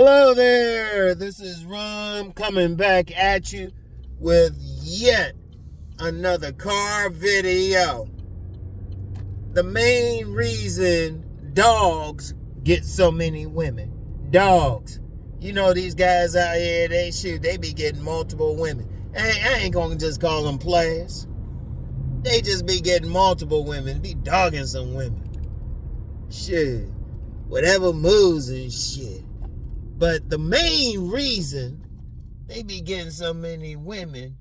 Hello there, this is Rom coming back at you with yet another car video. The main reason Dawgs get so many women. Dawgs. You know these guys out here, they be getting multiple women. I ain't gonna just call them players. They just be getting multiple women, be dogging some women. Shit. Whatever moves and shit. But the main reason they be getting so many women,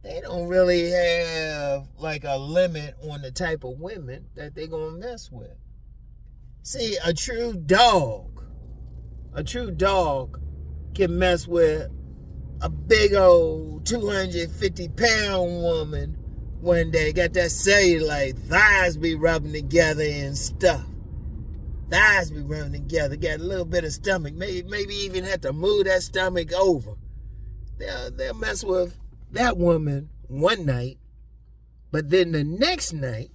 they don't really have like a limit on the type of women that they gonna mess with. See, a true dog can mess with a big old 250-pound woman one day. Got that cellulite, thighs be rubbing together and stuff. Thighs be running together, got a little bit of stomach, maybe even have to move that stomach over. They'll mess with that woman one night, but then the next night,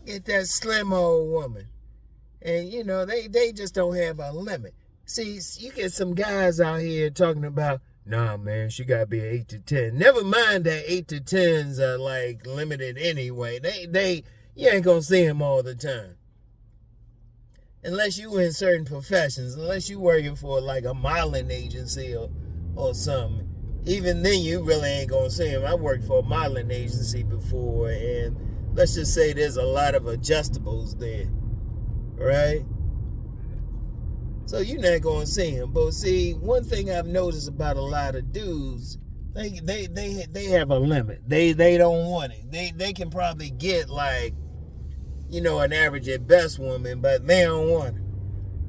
get that slim old woman. And you know, they just don't have a limit. See, you get some guys out here talking about, nah man, she gotta be 8 to 10. Never mind that 8 to 10s are like limited anyway. You ain't gonna see them all the time. Unless you in certain professions, unless you working for like a modeling agency or something. Even then you really ain't gonna see them. I worked for a modeling agency before, and let's just say there's a lot of adjustables there, right? So you're not gonna see them. But see, one thing I've noticed about a lot of dudes, they have a limit. They don't want it. They can probably get like, you know, an average at best woman, but they don't want it.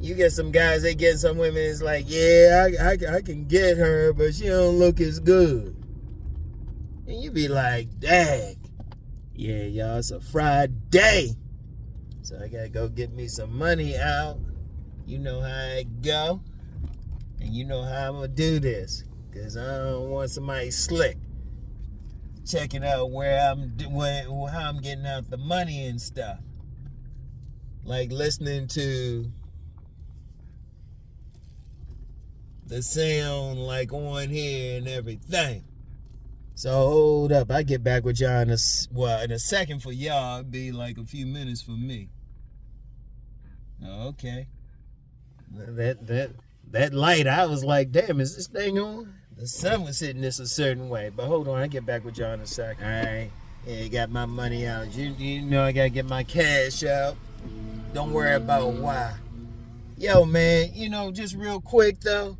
You get some guys, they get some women, it's like, yeah, I can get her, but she don't look as good. And you be like, dang, yeah, y'all, it's a Friday. So I gotta go get me some money out. You know how I go. And you know how I'm gonna do this. Because I don't want somebody slick checking out how I'm getting out the money and stuff. Like listening to the sound like on here and everything. So hold up, I get back with y'all in a second for y'all. It'd be like a few minutes for me. Okay. That light, I was like, damn, is this thing on? The sun was hitting this a certain way. But hold on, I get back with y'all in a second. All right. Yeah, got my money out. You know I gotta get my cash out. Don't worry about why. Yo, man, you know, just real quick, though.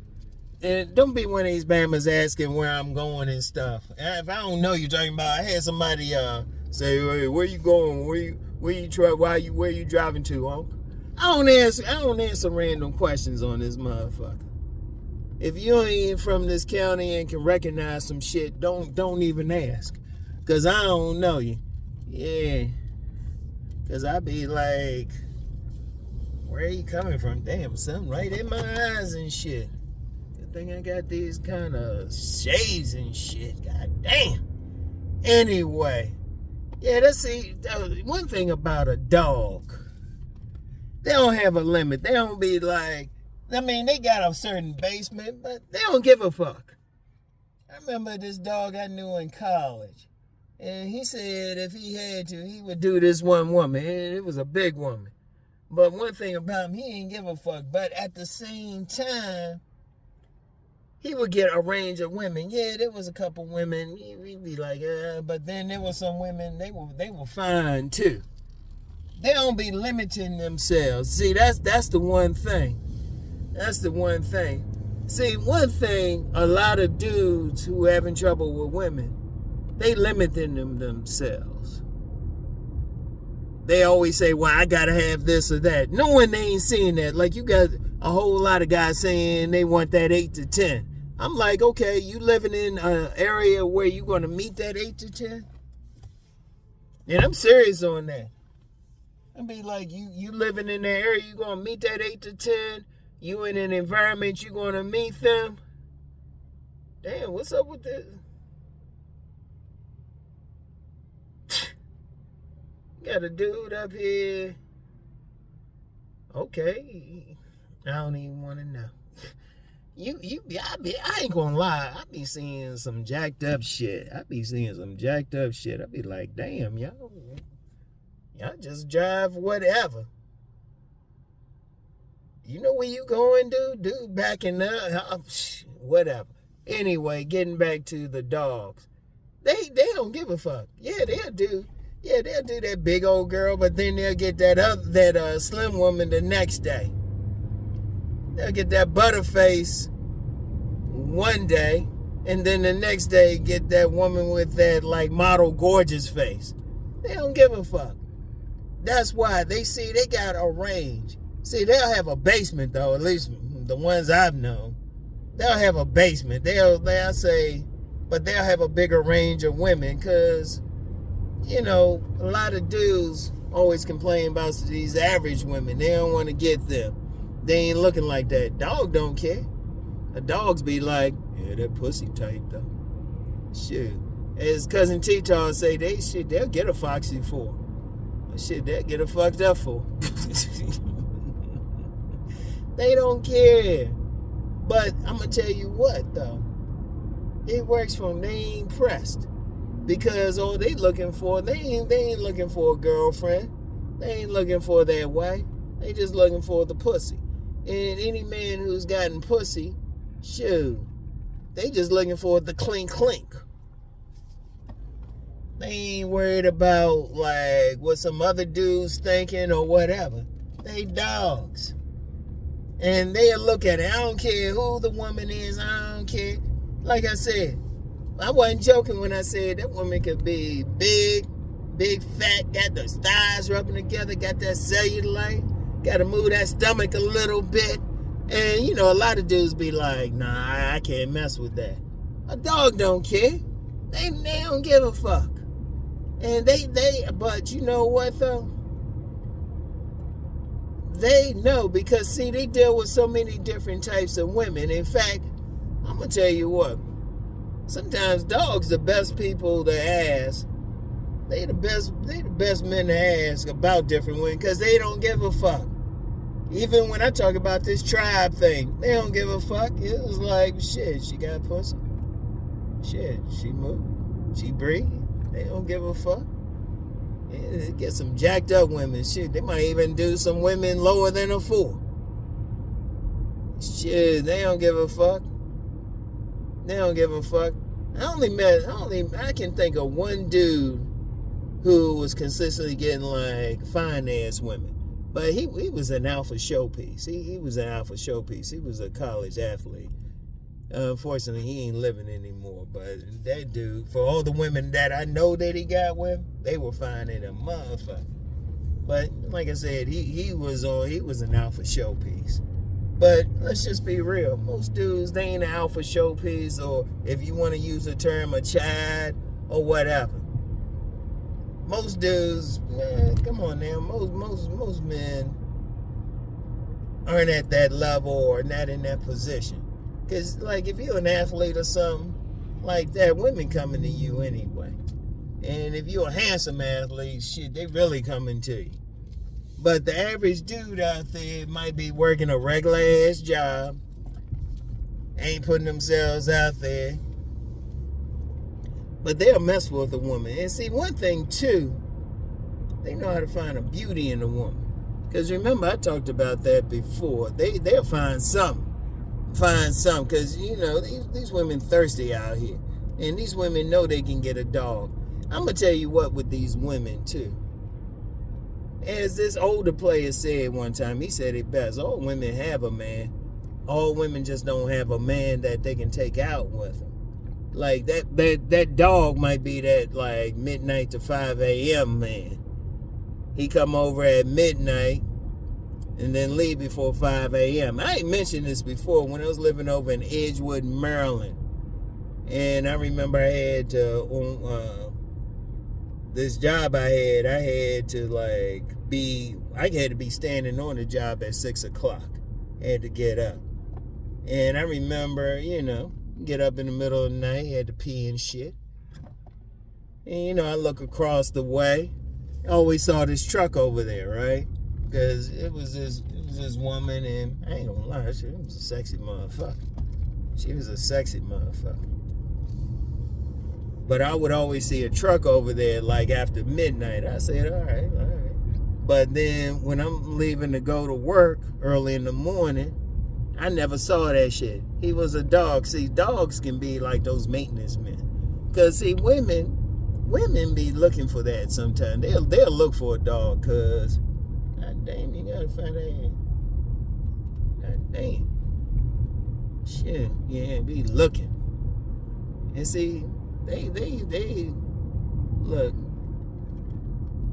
And don't be one of these bammers asking where I'm going and stuff. If I don't know you're talking about, I had somebody say, hey, where you going? Where you driving to, Unc? I don't answer random questions on this motherfucker. If you ain't from this county and can recognize some shit, don't even ask. Cause I don't know you. Yeah. Cause I be like, where are you coming from? Damn, something right in my eyes and shit. Good thing I got these kind of shades and shit. God damn. Anyway. Yeah, one thing about a dog. They don't have a limit. They don't be like, I mean, they got a certain basement, but they don't give a fuck. I remember this dog I knew in college. And he said if he had to, he would do this one woman. And it was a big woman. But one thing about him, he didn't give a fuck. But at the same time, he would get a range of women. Yeah, there was a couple women. He'd be like, but then there were some women, they were fine too. They don't be limiting themselves. See, that's the one thing. That's the one thing. See, one thing, a lot of dudes who having trouble with women, they limiting themselves. They always say, well, I gotta have this or that. No one ain't seeing that. Like, you got a whole lot of guys saying they want that 8 to 10. I'm like, okay, you living in an area where you gonna meet that 8 to 10? And I'm serious on that. I'd be like, you living in the area, you gonna meet that 8 to 10? You in an environment, you gonna meet them? Damn, what's up with this? Got a dude up here. Okay. I don't even want to know. I ain't gonna lie. I be seeing some jacked up shit. I be like, damn, y'all just drive whatever. You know where you going, dude? Dude, backing up, whatever. Anyway, getting back to the Dawgs. They don't give a fuck. Yeah, they'll do that big old girl, but then they'll get that slim woman the next day. They'll get that Butterface one day, and then the next day get that woman with that like model gorgeous face. They don't give a fuck. That's why they got a range. See, they'll have a basement though, at least the ones I've known. They'll have a basement. They'll say, but they'll have a bigger range of women because, you know, a lot of dudes always complain about these average women. They don't want to get them. They ain't looking like that. Dog don't care. The dogs be like, yeah, that pussy tight though. Shit. As cousin T-Tar say, they'll get a foxy for. Shit, they'll get a fucked up for. They don't care. But I'm gonna tell you what though. It works for them. They ain't pressed. Because all they looking for, they ain't looking for a girlfriend. They ain't looking for their wife. They just looking for the pussy. And any man who's gotten pussy, shoot, they just looking for the clink clink. They ain't worried about like what some other dudes thinking or whatever. They dogs. And they'll look at it. I don't care who the woman is. I don't care. Like I said, I wasn't joking when I said that woman could be big, fat, got those thighs rubbing together, got that cellulite, got to move that stomach a little bit. And, you know, a lot of dudes be like, nah, I can't mess with that. A dog don't care. They don't give a fuck. And but you know what, though? They know because, see, they deal with so many different types of women. In fact, I'm going to tell you what. Sometimes dogs the best people to ask. They the best men to ask about different women because they don't give a fuck. Even when I talk about this tribe thing, they don't give a fuck. It was like, shit, she got pussy. Shit, she moved. She breathe. They don't give a fuck. Yeah, they get some jacked up women. Shit, they might even do some women lower than a 4. Shit, they don't give a fuck. They don't give a fuck. I can think of one dude who was consistently getting like fine ass women. But he was an alpha showpiece. He was an alpha showpiece. He was a college athlete. Unfortunately, he ain't living anymore. But that dude, for all the women that I know that he got with, they were fine in a motherfucker. But like I said, he was an alpha showpiece. But let's just be real. Most dudes, they ain't an alpha showpiece, or if you want to use the term a chad or whatever. Most dudes, man, come on now. Most men aren't at that level or not in that position. Because, like, if you're an athlete or something like that, women coming to you anyway. And if you're a handsome athlete, shit, they really coming to you. But the average dude out there might be working a regular ass job, ain't putting themselves out there, but they'll mess with a woman. And see, one thing too, they know how to find a beauty in a woman. Because remember, I talked about that before. They'll find something. Because, you know, these women thirsty out here. And these women know they can get a dog. I'm going to tell you what with these women too. As this older player said one time, he said it best. All women have a man. All women just don't have a man that they can take out with them. Like that dog might be that like midnight to 5 a.m. man. He come over at midnight and then leave before 5 a.m. I ain't mentioned this before when I was living over in Edgewood, Maryland. And I remember I had to this job I had to be standing on the job at 6 o'clock. I had to get up. And I remember, you know, get up in the middle of the night, had to pee and shit. And, you know, I look across the way. I always saw this truck over there, right? Because it was was this woman, and I ain't gonna lie, she was a sexy motherfucker. She was a sexy motherfucker. But I would always see a truck over there like after midnight. I said, all right. But then when I'm leaving to go to work early in the morning, I never saw that shit. He was a dog. See, dogs can be like those maintenance men. Because, see, women be looking for that sometimes. They'll look for a dog because, god damn, you gotta find that. God damn. Shit, yeah, be looking. And see, they look,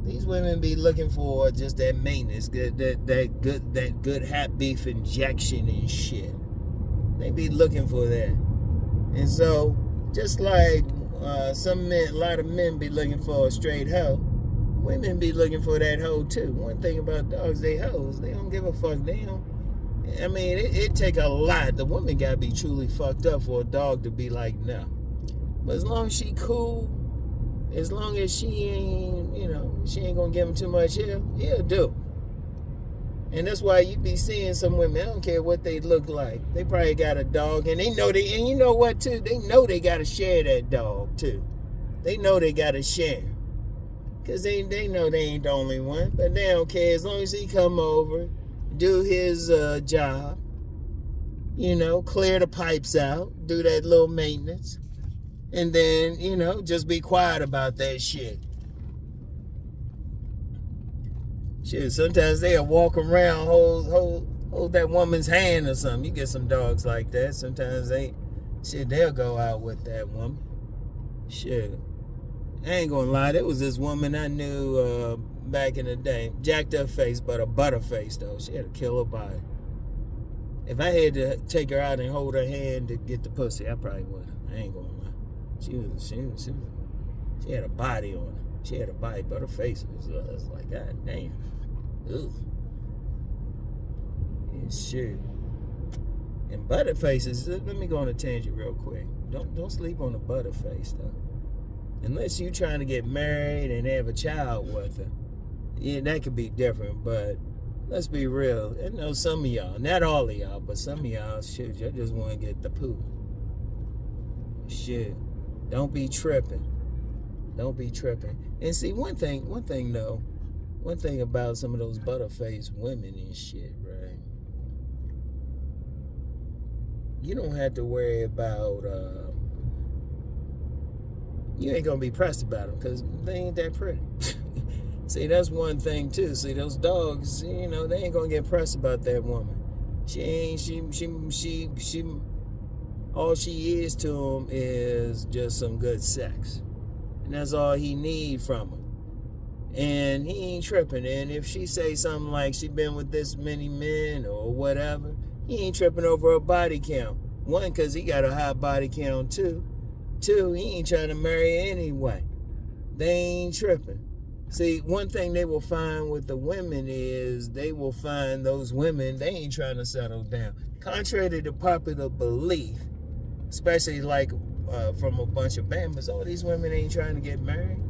these women be looking for just that maintenance, that good hat beef injection and shit. They be looking for that. And so, just like some men, a lot of men be looking for a straight hoe, women be looking for that hoe too. One thing about dogs, they hoes. They don't give a fuck. They don't. I mean, it take a lot. The woman gotta be truly fucked up for a dog to be like, no. But as long as she cool, as long as she ain't, she ain't gonna give him too much hair, he'll do. And that's why you be seeing some women, I don't care what they look like. They probably got a dog, and they know and you know what too? They know they gotta share that dog too. They know they gotta share. Cause they know they ain't the only one. But they don't care as long as he come over, do his job, clear the pipes out, do that little maintenance. And then, just be quiet about that shit. Shit, sometimes they'll walk around, hold that woman's hand or something. You get some dogs like that. Sometimes they'll go out with that woman. Shit. I ain't gonna lie, there was this woman I knew back in the day. Jacked up face, but a Butterface though. She had a killer body. If I had to take her out and hold her hand to get the pussy, I probably would. I ain't gonna lie. She had a body on her. She had a body, but her face was like, god damn. Ugh. And shit. And Butterfaces, let me go on a tangent real quick. Don't sleep on the Butterface though. Unless you trying to get married and have a child with her. Yeah, that could be different, but let's be real. I know some of y'all, not all of y'all, but some of y'all, shit, y'all just want to get the poo. Shit. Don't be tripping. Don't be tripping. And see, one thing about some of those Butterface women and shit, right? You don't have to worry about, you ain't gonna be pressed about them because they ain't that pretty. See, that's one thing too. See, those dogs, they ain't gonna get pressed about that woman. All she is to him is just some good sex. And that's all he need from her. And he ain't tripping. And if she say something like she been with this many men or whatever, he ain't tripping over her body count. One, because he got a high body count too. Two, he ain't trying to marry anyway. They ain't tripping. See, one thing they will find with the women is they will find those women, they ain't trying to settle down. Contrary to the popular belief, especially like from a bunch of Bambas, all these women ain't trying to get married.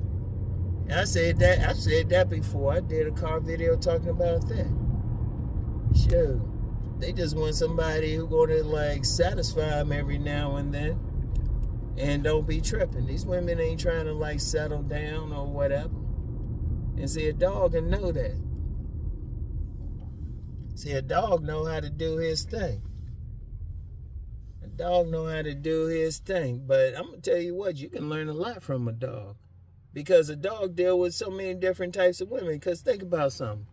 And I've said that before. I did a car video talking about that. Sure. They just want somebody who gonna like satisfy them every now and then. And don't be tripping. These women ain't trying to like settle down or whatever. And see, a dog can know that. See, a dog know how to do his thing. A dog know how to do his thing. But I'm going to tell you what, you can learn a lot from a dog. Because a dog deal with so many different types of women. Because think about something.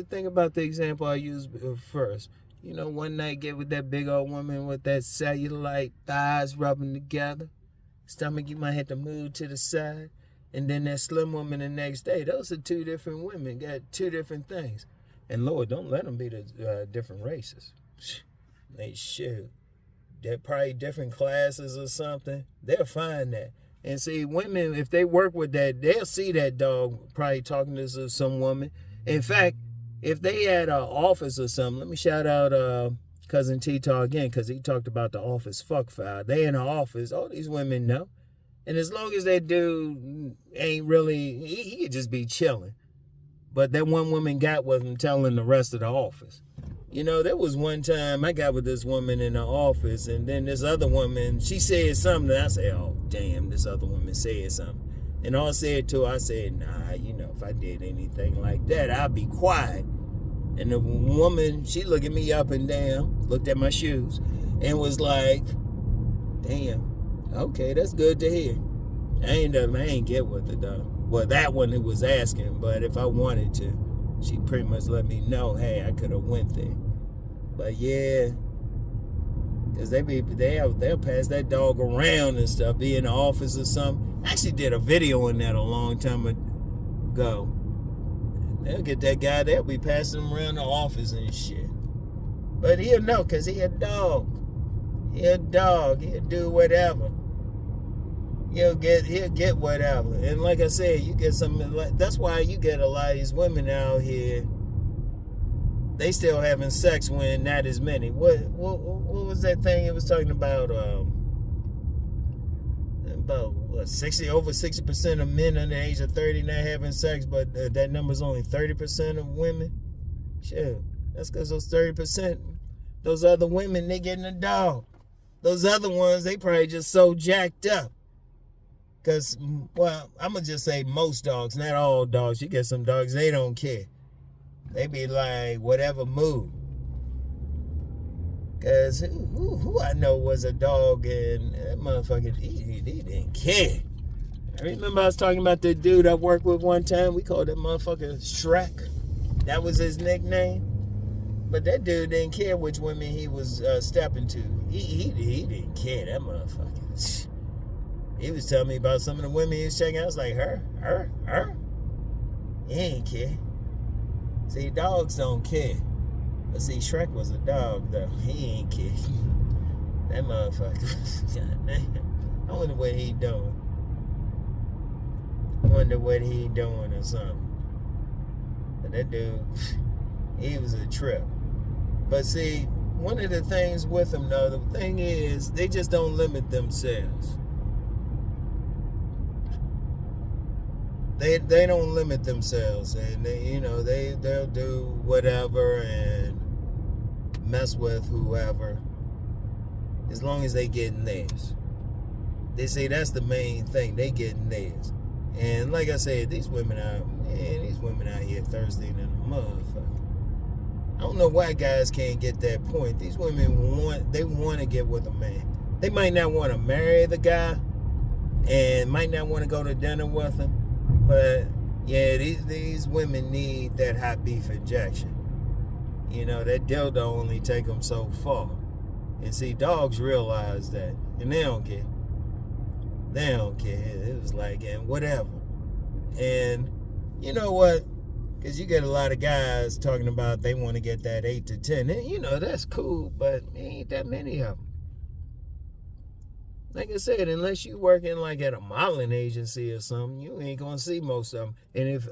Think about the example I used first. One night get with that big old woman with that cellulite, thighs rubbing together. Stomach, you might have to move to the side. And then that slim woman the next day. Those are two different women. Got two different things. And Lord, don't let them be the different races. They should. They're probably different classes or something. They'll find that. And see, women, if they work with that, they'll see that dog probably talking to some woman. In fact, if they had an office or something, let me shout out Cousin T-Taw again, because he talked about the office fuck file. They in the office, all these women know. And as long as that dude ain't really, he could just be chilling. But that one woman got with him telling the rest of the office. You know, there was one time I got with this woman in the office, and then this other woman, she said something. I said, oh, damn, this other woman said something. And all I said to her, I said, nah, you know, if I did anything like that, I'd be quiet. And the woman, she looked at me up and down, looked at my shoes, and was like, damn, okay, that's good to hear. I ain't get with it, though. Well, that one who was asking, but if I wanted to, she pretty much let me know, hey, I could have went there. But yeah, because they'll pass that dog around and stuff, be in the office or something. I actually did a video on that a long time ago. They'll get that guy, they'll be passing him around the office and shit. But he'll know, because he a dog. He a dog. He'll do whatever. He'll get whatever. And like I said, you get some, that's why you get a lot of these women out here, they still having sex when not as many. What was that thing it was talking about? What, 60% of men under the age of 30 not having sex, but that number's only 30% of women. Shit, that's because those 30%, those other women, they getting a dog. Those other ones, they probably just so jacked up. Because, well, I'm going to just say most dogs, not all dogs. You get some dogs, they don't care. They be like, whatever mood. Because who I know was a dog, and that motherfucker, he didn't care. I remember I was talking about the dude I worked with one time. We called that motherfucker Shrek. That was his nickname. But that dude didn't care which women he was stepping to. He didn't care, that motherfucker. He was telling me about some of the women he was checking out. I was like, her? He ain't care. See, dogs don't care. But see, Shrek was a dog, though. He ain't care. That motherfucker. God damn. I wonder what he doing. Or something. But that dude, he was a trip. But see, one of the things with them, though, the thing is, they just don't limit themselves. They don't limit themselves, and they'll do whatever and mess with whoever as long as they getting theirs. They say that's the main thing, they getting theirs. And like I said, these women out here thirsty than a motherfucker. I don't know why guys can't get that point. These women want to get with a man. They might not want to marry the guy and might not want to go to dinner with him. But yeah, these women need that hot beef injection. You know, that dildo only take them so far. And see, dogs realize that, and they don't care. They don't care. It was like, and whatever. And you know what? Because you get a lot of guys talking about they want to get that 8 to 10. And, you know, that's cool, but ain't that many of them. Like I said, unless you working like at a modeling agency or something, you ain't gonna see most of them. And if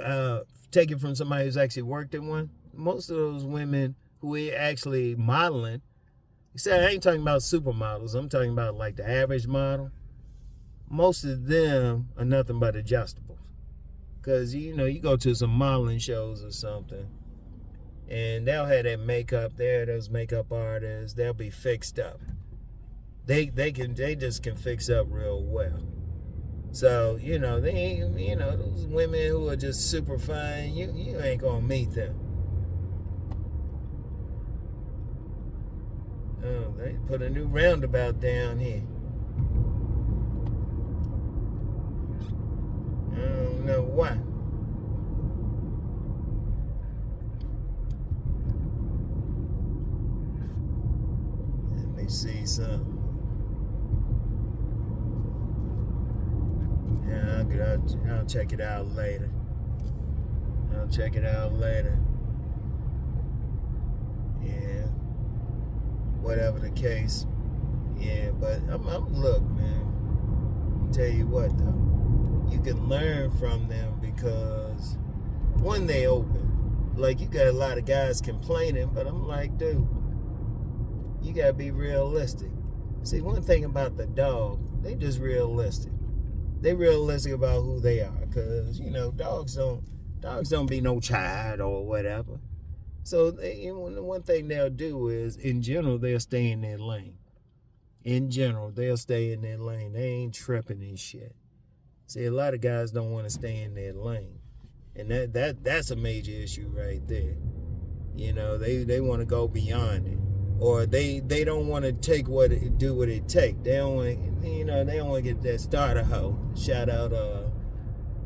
take it from somebody who's actually worked at one, most of those women who are actually modeling, except I ain't talking about supermodels, I'm talking about like the average model. Most of them are nothing but adjustables. Cause you go to some modeling shows or something, and they'll have that makeup there, those makeup artists, they'll be fixed up. They just can fix up real well. So, they ain't, those women who are just super fine, you ain't gonna meet them. Oh, they put a new roundabout down here. I don't know why. Let me see something. Yeah, I'll check it out later. Yeah. Whatever the case. Yeah, but look, man. I'll tell you what, though. You can learn from them because when they open, like, you got a lot of guys complaining, but I'm like, dude, you gotta be realistic. See, one thing about the dog, they just realistic. They realistic about who they are, cause dogs don't be no child or whatever. So one thing they'll do is, in general, they'll stay in their lane. In general, they'll stay in their lane. They ain't tripping and shit. See, a lot of guys don't want to stay in their lane. And that's a major issue right there. You know, they want to go beyond it. Or they don't want to do what it take. They don't want, they don't want to get that starter hoe. Shout out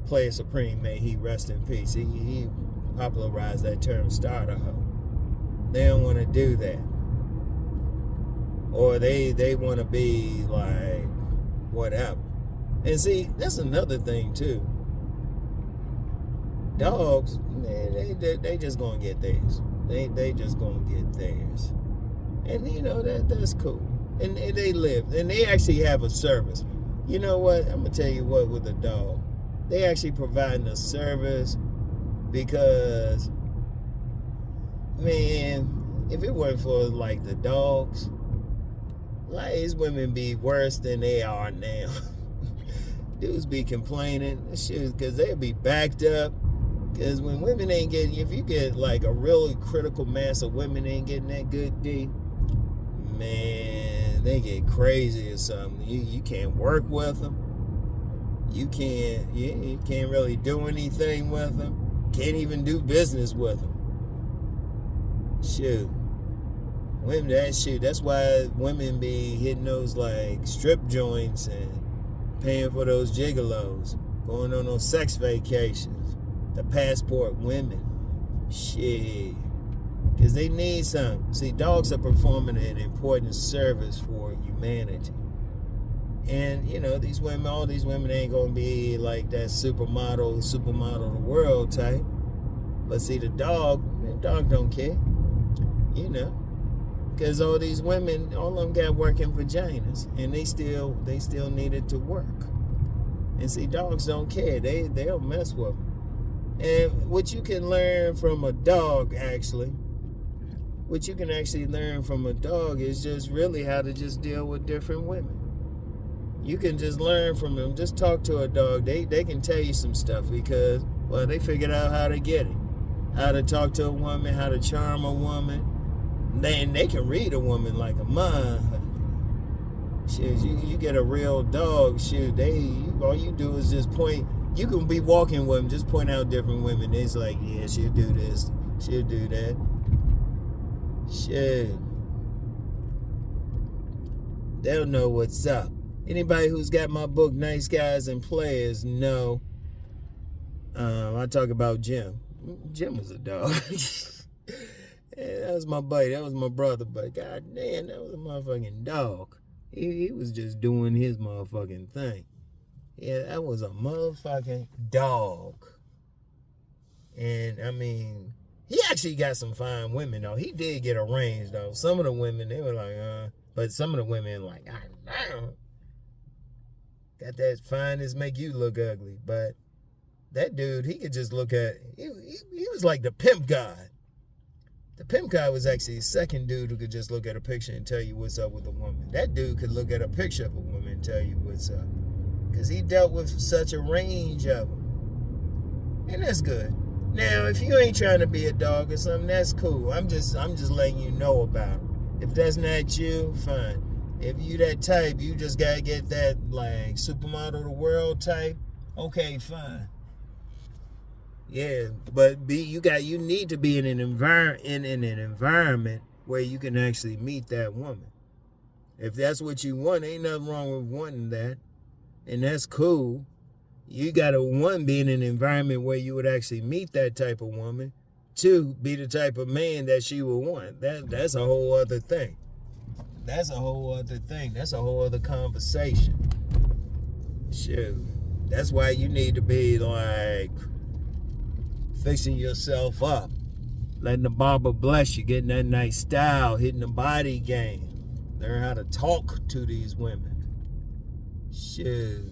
Player Supreme, may he rest in peace. He popularized that term, starter hoe. They don't want to do that. Or they want to be like whatever. And see, that's another thing too. Dogs, man, they just gonna get theirs. They just gonna get theirs. And that's cool. And they live, and they actually have a service. You know what? I'm gonna tell you what, with a dog, they actually providing a service, because, man, if it weren't for like the dogs, like, these women be worse than they are now. Dudes be complaining, shit, because they'll be backed up. Because when women ain't getting, if you get like a really critical mass of women ain't getting that good D, man, they get crazy or something. You can't work with them. You can't really do anything with them. Can't even do business with them. Shoot. Women, that's why women be hitting those like strip joints and paying for those gigolos, going on those sex vacations, the passport women. Shit. Because they need something. See, dogs are performing an important service for humanity. And, these women, all these women ain't going to be like that supermodel of the world type. But see, the dog don't care. Because all these women, all of them got working vaginas, and they still needed to work. And see, dogs don't care. They'll mess with them. And what you can learn from a dog, what you can actually learn from a dog is just really how to just deal with different women. You can just learn from them. Just talk to a dog. They can tell you some stuff, because, well, they figured out how to get it. How to talk to a woman, how to charm a woman. They can read a woman like a motherfucker. Shit, you get a real dog, shit, all you do is just point. You can be walking with them, just point out different women. It's like, yeah, she'll do this, she'll do that. Shit. They'll know what's up. Anybody who's got my book, Nice Guys and Players, know. I talk about Jim. Jim was a dog. Yeah, that was my buddy. That was my brother. But god damn, that was a motherfucking dog. He was just doing his motherfucking thing. Yeah, that was a motherfucking dog. And, I mean, he actually got some fine women, though. He did get a range, though. Some of the women, they were like, But some of the women, like, damn. Got that fineness make you look ugly. But that dude, he could just look at, he was like the pimp guy. The pimp guy was actually the second dude who could just look at a picture and tell you what's up with a woman. That dude could look at a picture of a woman and tell you what's up. Because he dealt with such a range of them. And that's good. Now, if you ain't trying to be a dog or something, that's cool. I'm just letting you know about it. If that's not you, fine. If you that type, you just got to get that, like, supermodel of the world type, okay, fine. Yeah, but you need to be in an environment where you can actually meet that woman. If that's what you want, ain't nothing wrong with wanting that, and that's cool. You gotta, one, be in an environment where you would actually meet that type of woman. Two, be the type of man that she would want. That's a whole other thing. That's a whole other conversation. Shoot, that's why you need to be like fixing yourself up, letting the barber bless you, getting that nice style, hitting the body game, learn how to talk to these women. Shit,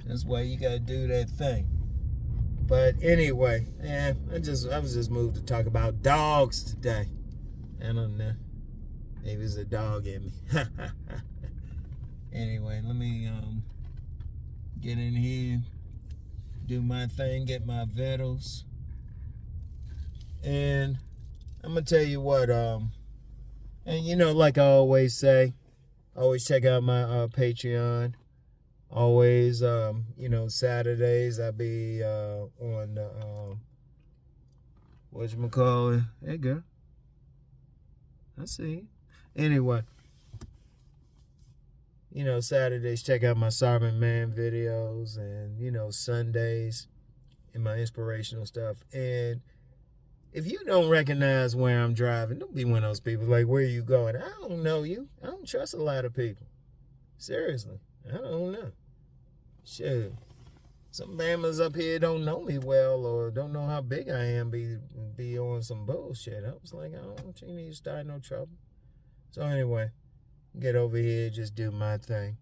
that's why you gotta do that thing. But anyway, I was just moved to talk about dogs today. I don't know, maybe it's a dog in me. Anyway, let me get in here, do my thing, get my vitals. And I'm gonna tell you what, and you know, like I always say, always check out my Patreon. Always, you know, Saturdays I be on the whatchamacallit. Hey girl, I see you. Anyway, you know, Saturdays check out my Sovereign Man videos, and you know, Sundays and my inspirational stuff. And if you don't recognize where I'm driving, don't be one of those people like, where you going? I don't know you. I don't trust a lot of people. Seriously, I don't know. Shit. Some Bammers up here don't know me well or don't know how big I am, be on some bullshit. I was like, I don't want you need to start no trouble. So anyway, get over here, just do my thing.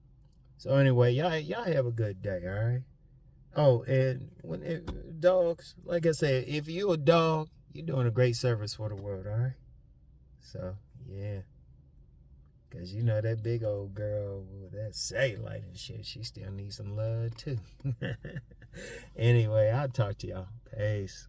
So anyway, y'all have a good day, all right? Oh, and dogs, like I said, if you a dog, you're doing a great service for the world, all right? So, yeah. Because, you know, that big old girl with that cellulite and shit, she still needs some love, too. Anyway, I'll talk to y'all. Peace.